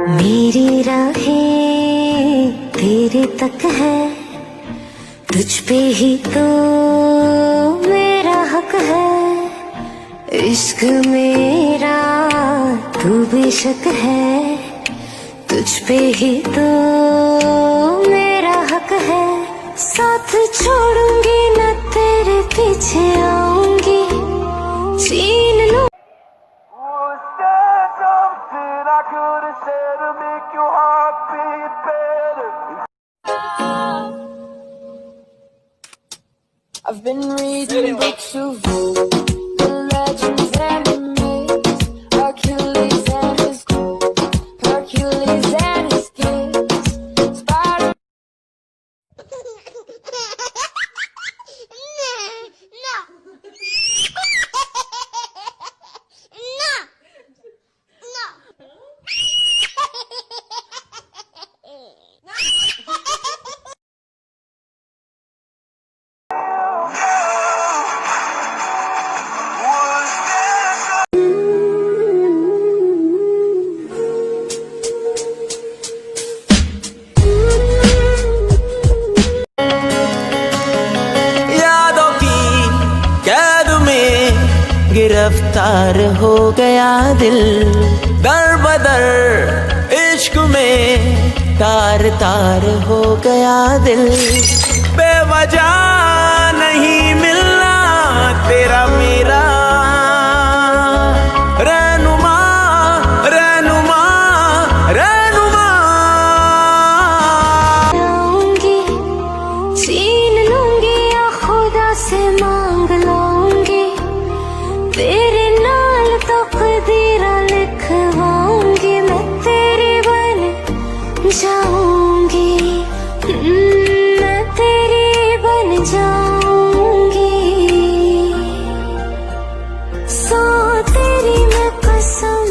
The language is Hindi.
मेरी राहें तेरे तक है, तुझ पे ही तो मेरा हक है। इश्क मेरा तू बेशक है, तुझ पे ही तो मेरा हक है। साथ छोड़ूंगी न तेरे पीछे आऊंगी, छीन लूं। I've been reading books of old, the legends and the myths, Hercules and his gold, Hercules and his gifts, Spider. गिरफ्तार हो गया दिल, दर बदर इश्क में तार तार हो गया दिल। बेवजह नहीं मिलना तेरा मेरा रहनुमा रहनुमा रहनुमा। छीन लूंगी या खुदा से मांग लूंगी, तेरे नाल तकदीरा लिखवाऊंगी। मैं तेरी बन जाऊंगी, मैं तेरी बन जाऊंगी। सौ तेरी मैं कसम